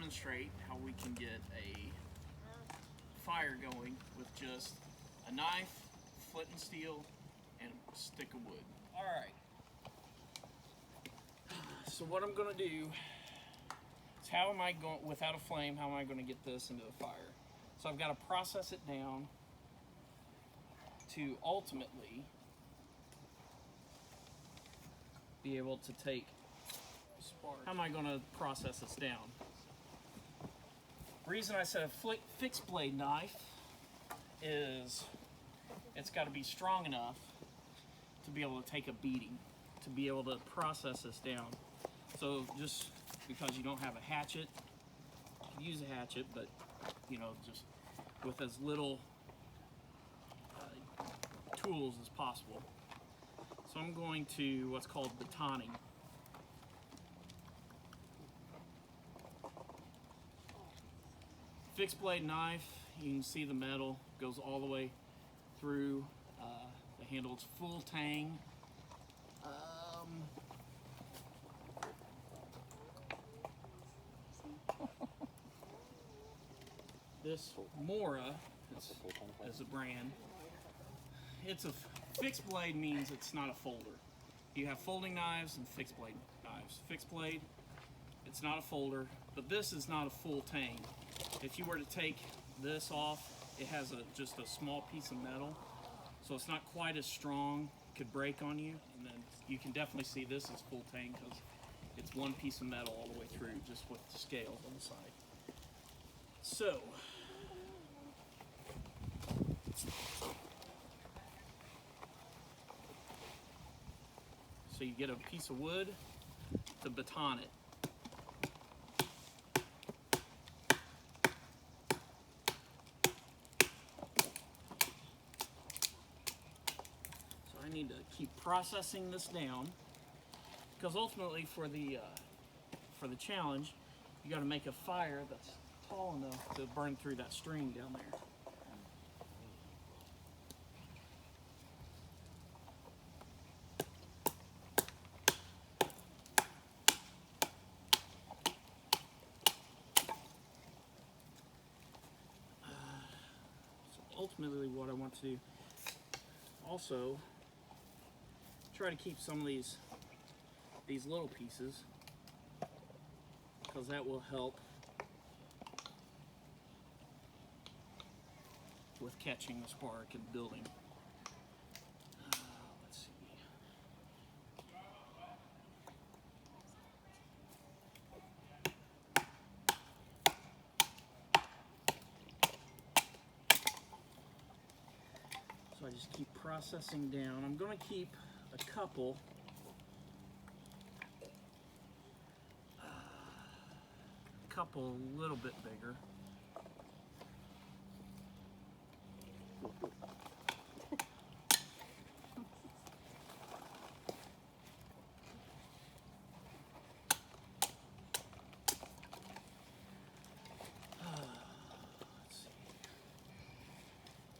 demonstrate how we can get a fire going with just a knife, flint and steel, and a stick of wood. All right. So what I'm going to do is how am I going, without a flame, how am I going to get this into the fire? So I've got to process it down to ultimately be able to take, how am I going to process this down? The reason I said a fixed blade knife is it's got to be strong enough to be able to take a beating, to be able to process this down. So just because you don't have a hatchet, you can use a hatchet, but you know, just with as little tools as possible. So I'm going to what's called batoning. Fixed blade knife, you can see the metal goes all the way through the handle. It's full tang. This Mora is a brand. It's a fixed blade means it's not a folder. You have folding knives and fixed blade knives. Fixed blade, it's not a folder, but this is not a full tang. If you were to take this off, it has just a small piece of metal, so it's not quite as strong, could break on you. And then you can definitely see this is full tang because it's one piece of metal all the way through, just with the scales on the side. So you get a piece of wood to baton it. So I need to keep processing this down because ultimately for the challenge, you got to make a fire that's tall enough to burn through that string down there. Ultimately what I want to do also try to keep some of these little pieces because that will help with catching the spark and building. Let's see. So I just keep processing down. I'm going to keep a couple a little bit bigger. Let's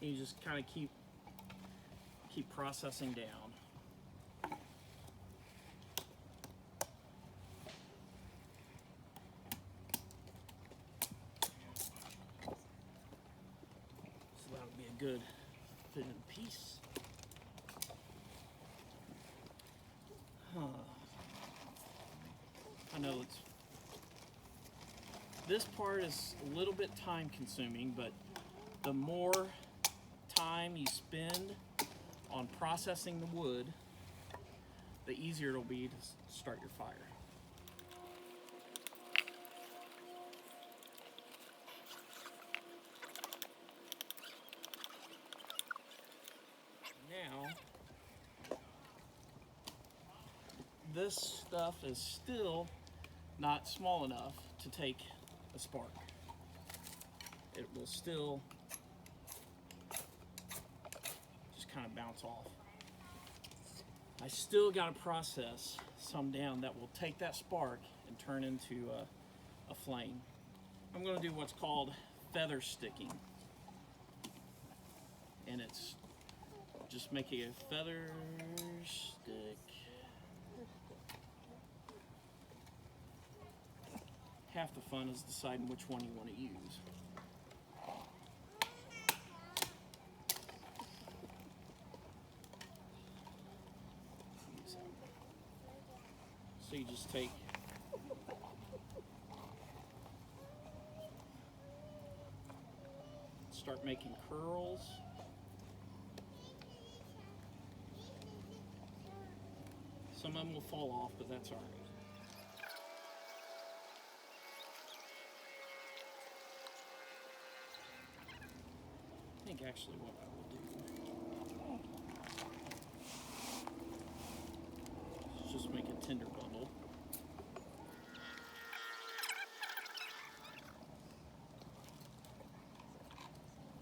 see. You just kind of keep processing down. So that'll be a good fitting piece. I know this part is a little bit time consuming, but the more time you spend on processing the wood, the easier it'll be to start your fire. Now, this stuff is still not small enough to take a spark. It will still just kind of bounce off. I still got to process some down that will take that spark and turn into a flame. I'm going to do what's called feather sticking. And it's just making a feather stick. half the fun is deciding which one you want to use. So you just take start making curls. Some of them will fall off, but that's all right. I think actually what I will do is just make a tinder bundle.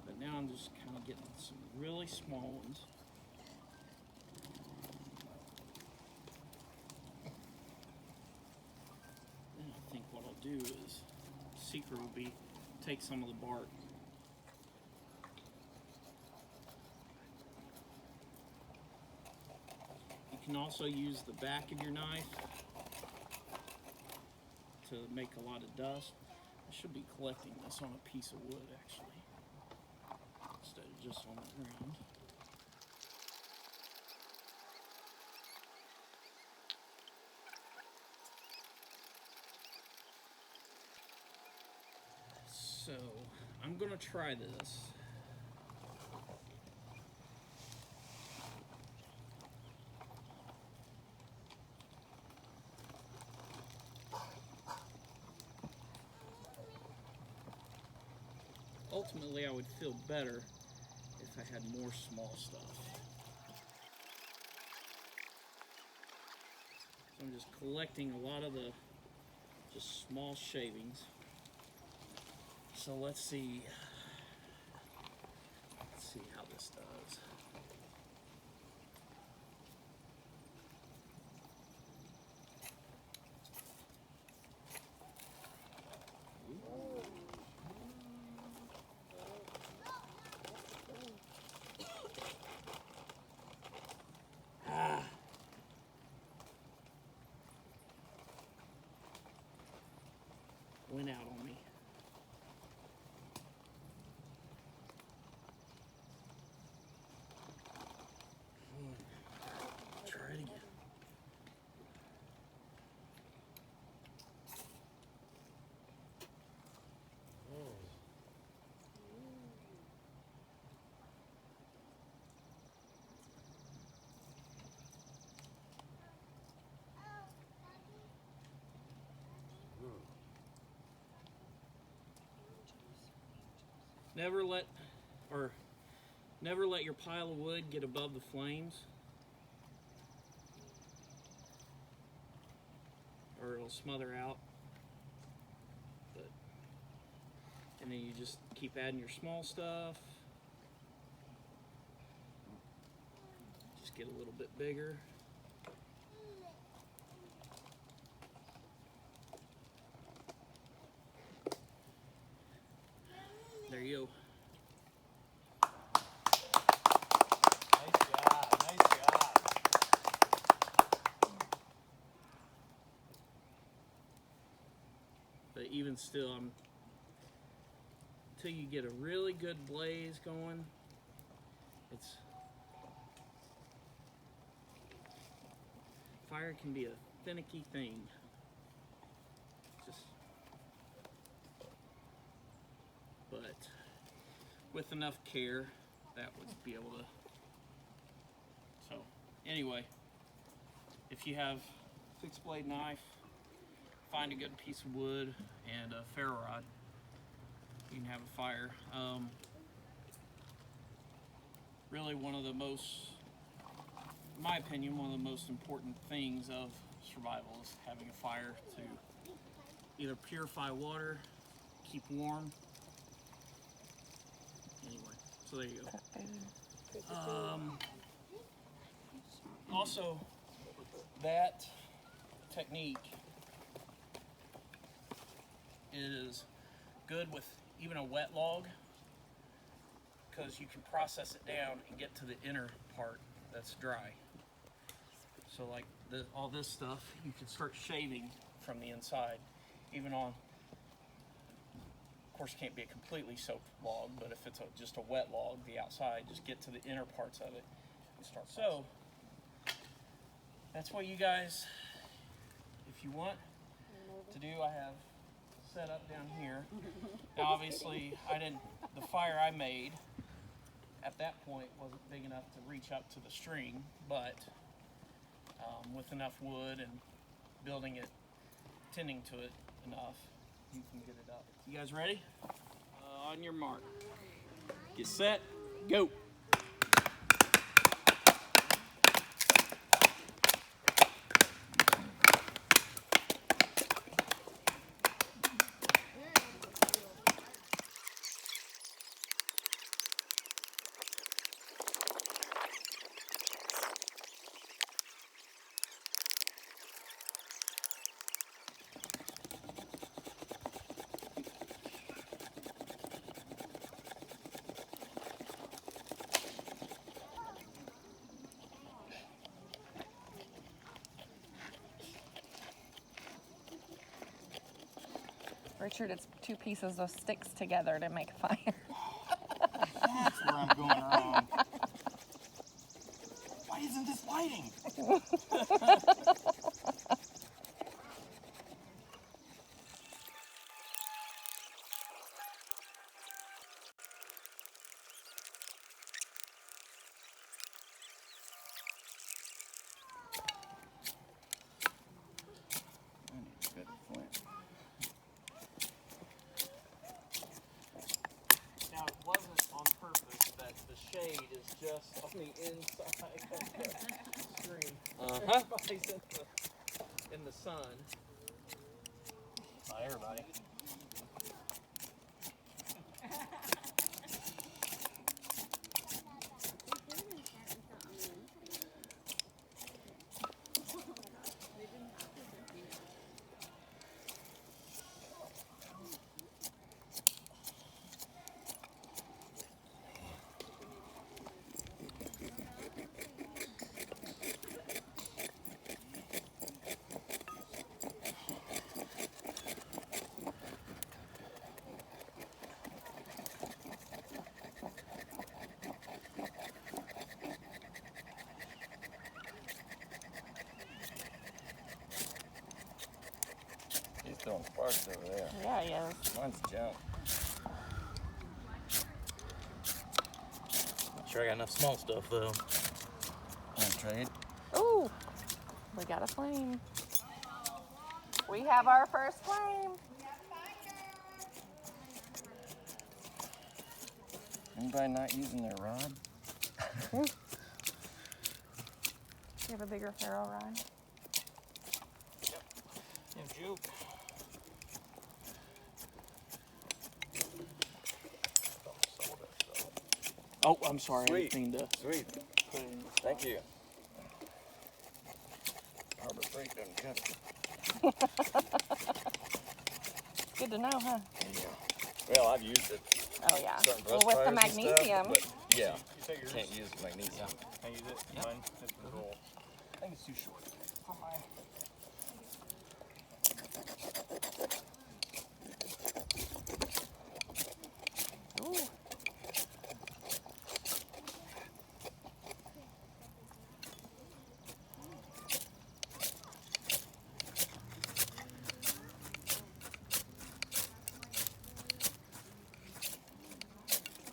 But now I'm just kind of getting some really small ones. Then I think what I'll do is, secret will be take some of the bark. You can also use the back of your knife to make a lot of dust. I should be collecting this on a piece of wood actually, instead of just on the ground. So I'm gonna try this. Ultimately, I would feel better if I had more small stuff. So I'm just collecting a lot of the just small shavings. So let's see how this does. Went out on me. Try it again. Never let your pile of wood get above the flames, or it'll smother out. And then you just keep adding your small stuff. Just get a little bit bigger. There you go. But even still, until you get a really good blaze going, fire can be a finicky thing. But with enough care, that would be able to. So anyway, if you have a fixed blade knife, find a good piece of wood and a ferro rod, you can have a fire. Really one of the most, in my opinion, one of the most important things of survival is having a fire to either purify water, keep warm. Anyway, so there you go. Also, that technique is good with even a wet log, because you can process it down and get to the inner part that's dry. So like all this stuff, you can start shaving from the inside, even on course, it can't be a completely soaked log, but if it's just a wet log, the outside, just get to the inner parts of it and start. So that's what you guys, if you want to do, I have set up down here. Now, obviously, the fire I made at that point wasn't big enough to reach up to the string, but with enough wood and building it, tending to it enough, you can get it up. You guys ready? On your mark. Get set, go. Richard, it's 2 pieces of sticks together to make a fire. That's where I'm going wrong. Why isn't this lighting? Now, it wasn't on purpose that the shade is just on the inside of the screen. Everybody's in the sun. Not everybody. He's throwing sparks over there. Yeah, he is. Mine's junk. Not sure I got enough small stuff though. Want to trade? Ooh, we got a flame. We have our first flame. Anybody not using their rod? You have a bigger ferro rod? No joke. Oh, I'm sorry. Sweet. I didn't mean to Sweet. put it in. Thank you. Harbor Freight doesn't cut it. Good to know, huh? Yeah. Well, I've used it. Oh, yeah. Certain Well, brush with the fires and magnesium. Stuff, but yeah, You take yours? can't use magnesium. Can I use it? Yep. Mine? It's the roll. I think it's too short. Hi. Ooh.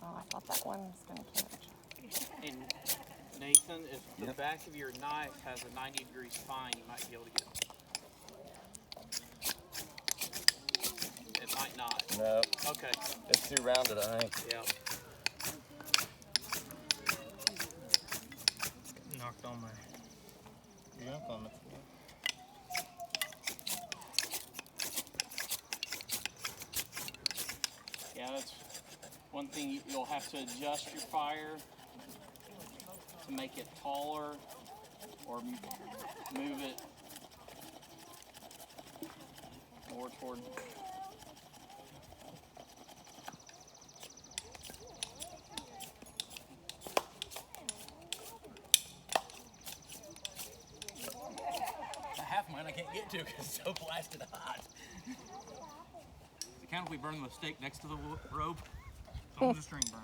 Oh, I thought that one was going to catch. And Nathan, if the Yep. back of your knife has a 90 degrees fine, you might be able to get it. It might not. No, Okay. it's too rounded, I think. Yeah. Knocked on my junk on the floor. Yeah, that's one thing you'll have to adjust your fire to make it taller or move it more toward. Half mine I can't get to because it's so blasted hot. Count if we burn the stake next to the rope. As long as the string burns.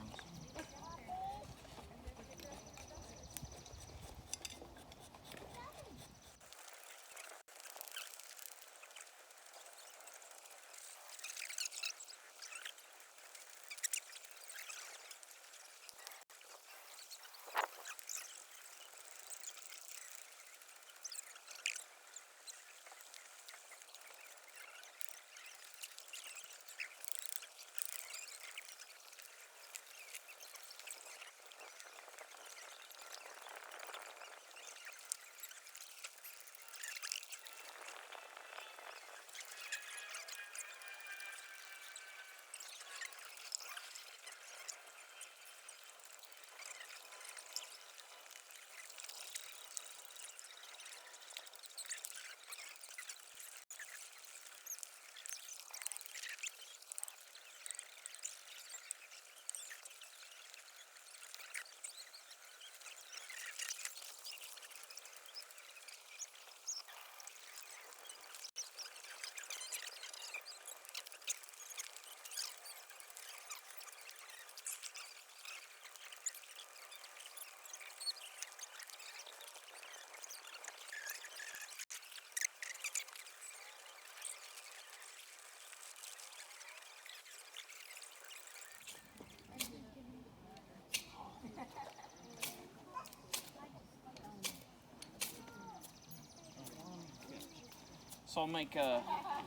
So I'll make a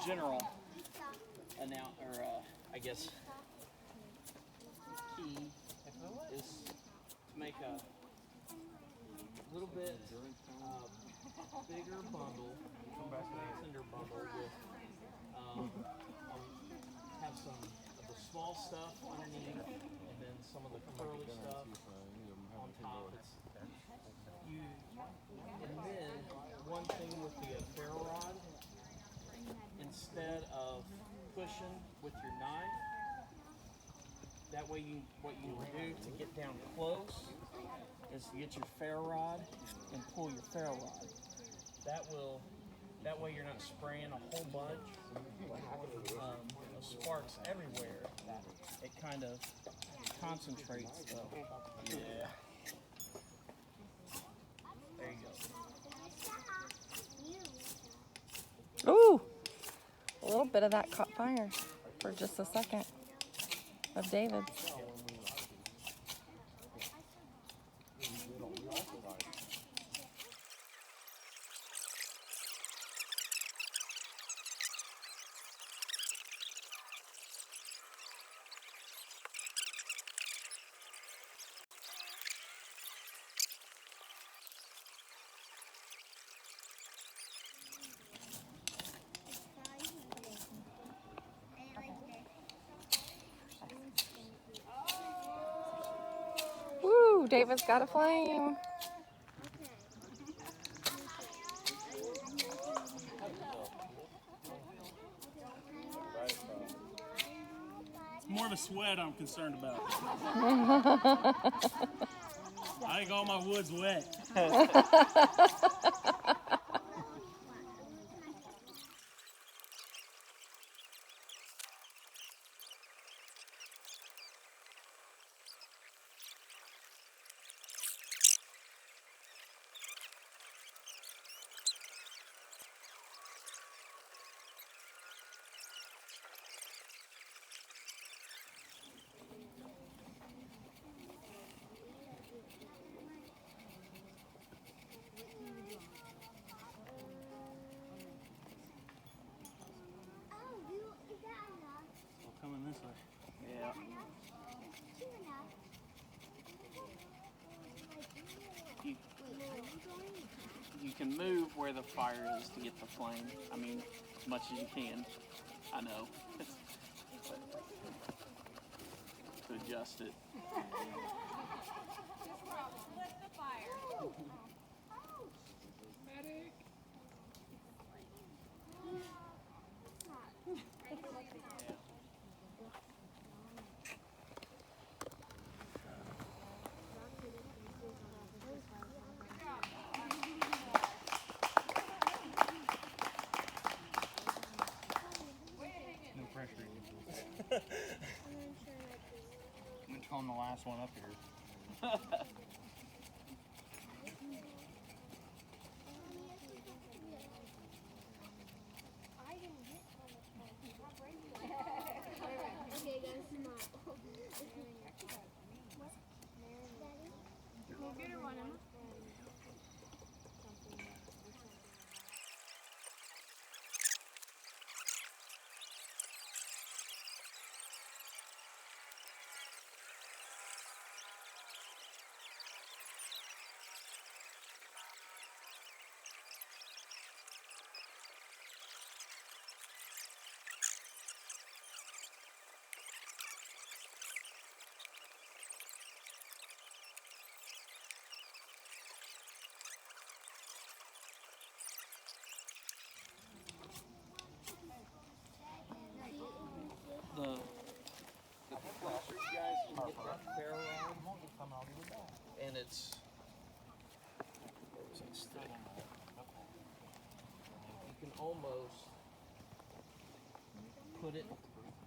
general I guess key is to make a little bit bigger bundle, cinder bundle with I'll have some of the small stuff underneath and then some of the curly stuff on top. And then one thing with the ferro rod, instead of pushing with your knife, that way what you do to get down close is to get your ferro rod and pull your ferro rod. That way you're not spraying a whole bunch of sparks everywhere. It kind of concentrates the, yeah. There you go. Ooh, a little bit of that caught fire for just a second of David's. Woo, David's got a flame. More of a sweat I'm concerned about. I think all my wood's wet. Coming this way. Yeah. You can move where the fire is to get the flame. I mean, as much as you can. I know. But to adjust it. No pressure. on the last one up here. Okay, guys, smile. Go get her one, Emma. The compressors, guys, you can get that ferro rod, and it's. Where was that stick? You can almost put it,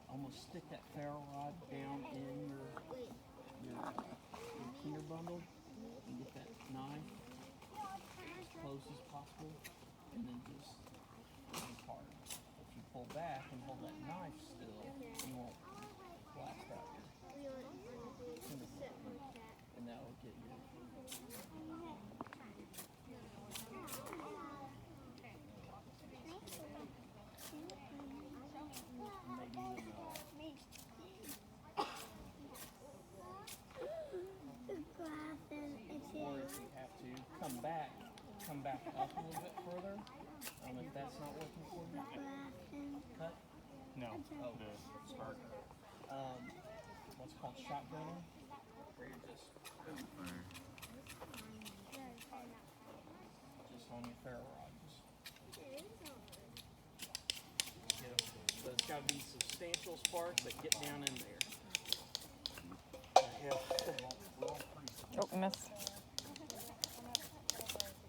almost stick that ferro rod down in your kinder bundle, and get that knife as close as possible, and then just hard. If you pull back and hold that knife still, you won't blast out your kinder bundle, and that will get your. Or if you have to come back up a little bit further. If that's not working for you, cut. No. Oh. The start. What's called shotgunning, where you're just on your ferro rod. Get 'em. But it's got to be substantial sparks that get down in there. Oh, missed.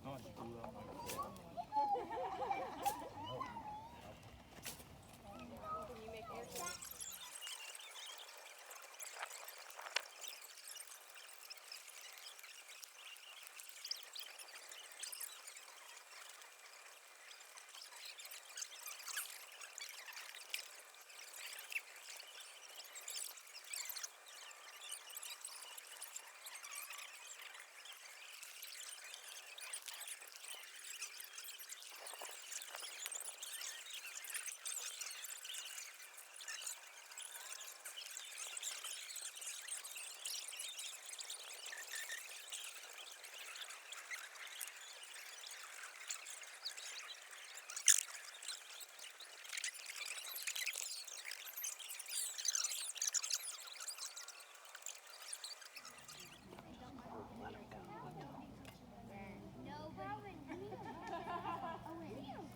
Oh, you blew out my foot.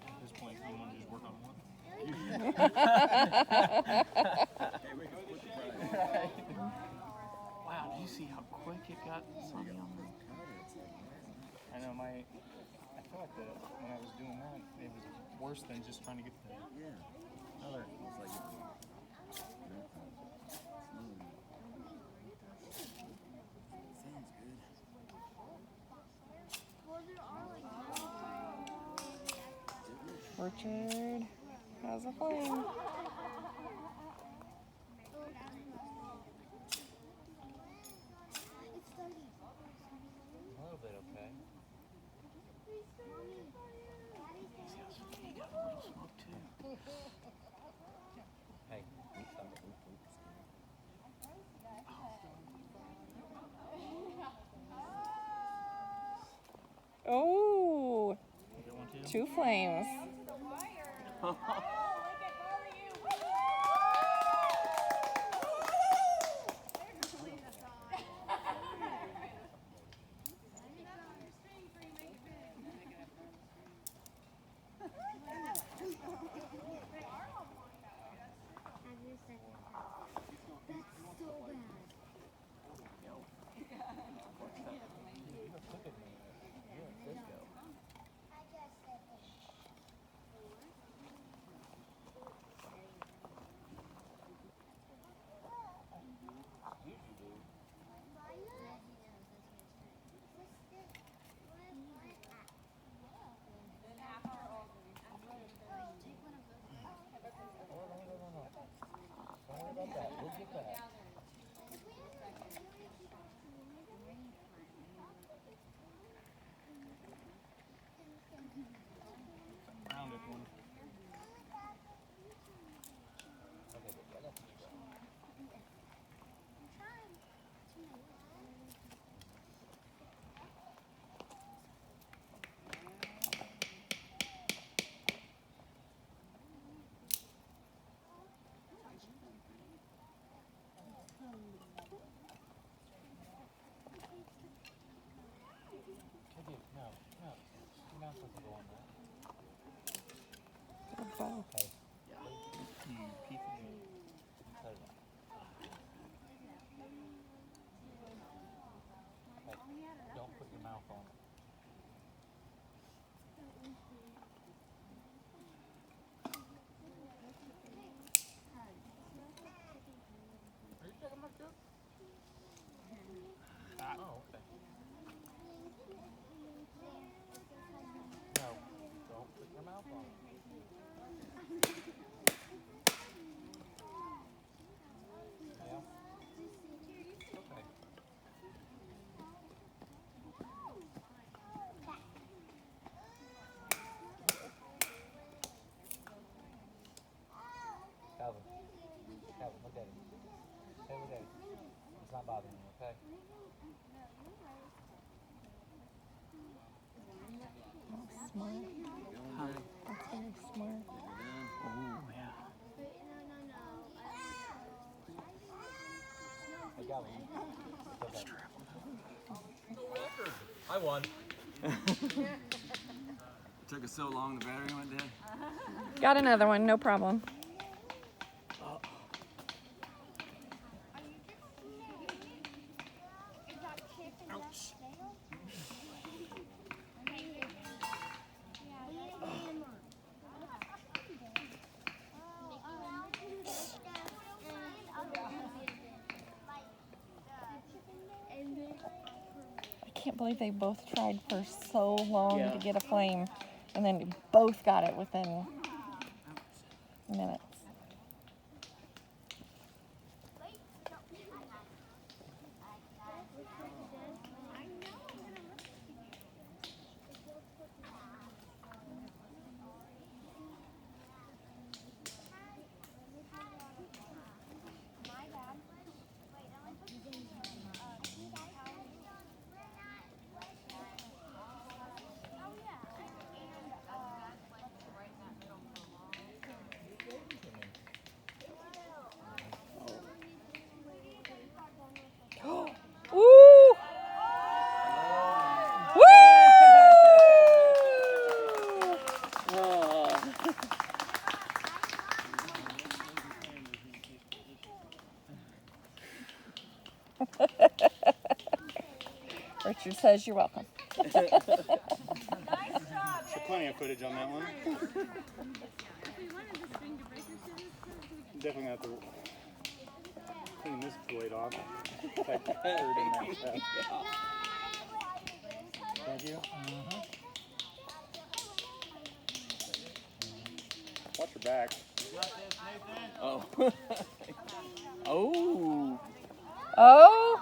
At this point, you want to just work on one? Wow, did you see how quick it got sunny on there? I know I felt like when I was doing that, it was worse than just trying to get the other. Orchard has a flame. A little bit okay. He got a little smoke too. Hey, Oh, You get one too? 2 flames. that. We'll get that. Rounded one. Okay, I got the no. You're not supposed to go on that. Hey. You piece of meat. Cut it out. Hey, don't put your mouth on it. Are you taking my soup? Oh, okay. No, don't put your mouth on it. Yeah? Okay. Calvin, look at him. Hey, look at him. It's not bothering you, okay? Smart. That's very smart. Oh, yeah. Hey, Calvin. It's okay. I won. Took us so long, the battery went dead. Got another one, no problem. Ouch. I can't believe they both tried for so long Yeah. to get a flame, and then both got it within minutes. Woo! Richard says you're welcome. Plenty of footage on that one. Definitely have to clean this blade off. Thank you. Watch your back. Oh. Oh. Oh!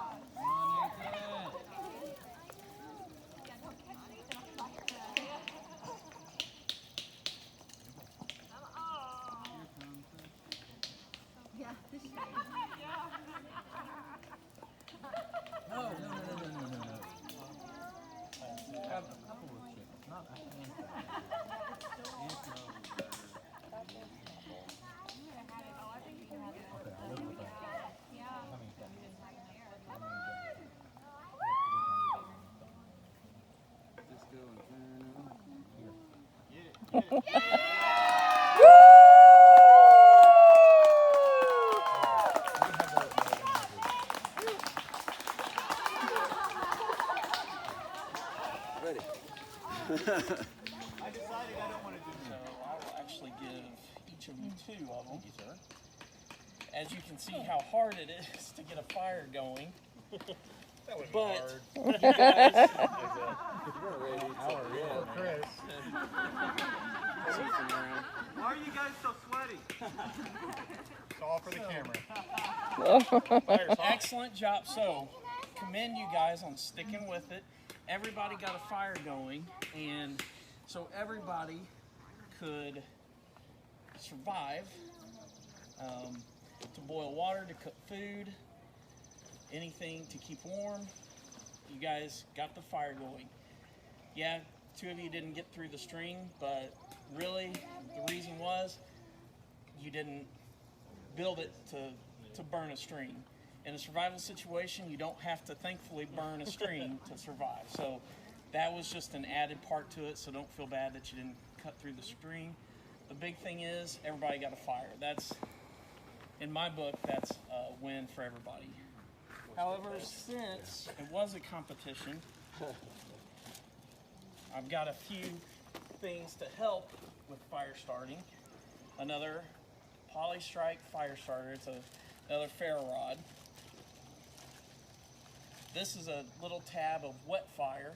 Ready. I decided I don't want to do So I will actually give each of you 2 of them. As you can see how hard it is to get a fire going. that. Would be But hard. you guys, Chris. Why are you guys so sweaty? It's all for the camera. Excellent job. So, commend you guys on sticking with it. Everybody got a fire going, and so everybody could survive. To boil water, to cook food, anything to keep warm. You guys got the fire going. Yeah, 2 of you didn't get through the string, but really the reason was you didn't build it to burn a string. In a survival situation, you don't have to thankfully burn a string to survive. So that was just an added part to it, so don't feel bad that you didn't cut through the string. The big thing is everybody got a fire. That's, in my book, that's a win for everybody. However, since it was a competition, I've got a few things to help with fire starting. Another Polystrike fire starter. It's another ferro rod. This is a little tab of wet fire.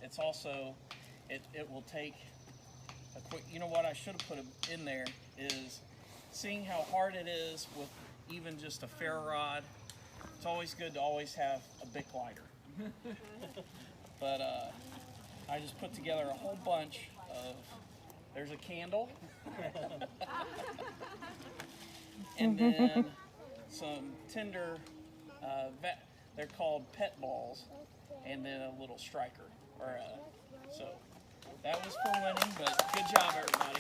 It's also, it will take a quick, you know what I should have put in there is seeing how hard it is with even just a ferro rod. It's always good to always have a Bic lighter. But I just put together a whole bunch of, there's a candle, and then some tinder, they're called pet balls, and then a little striker. So that was for winning, but good job, everybody.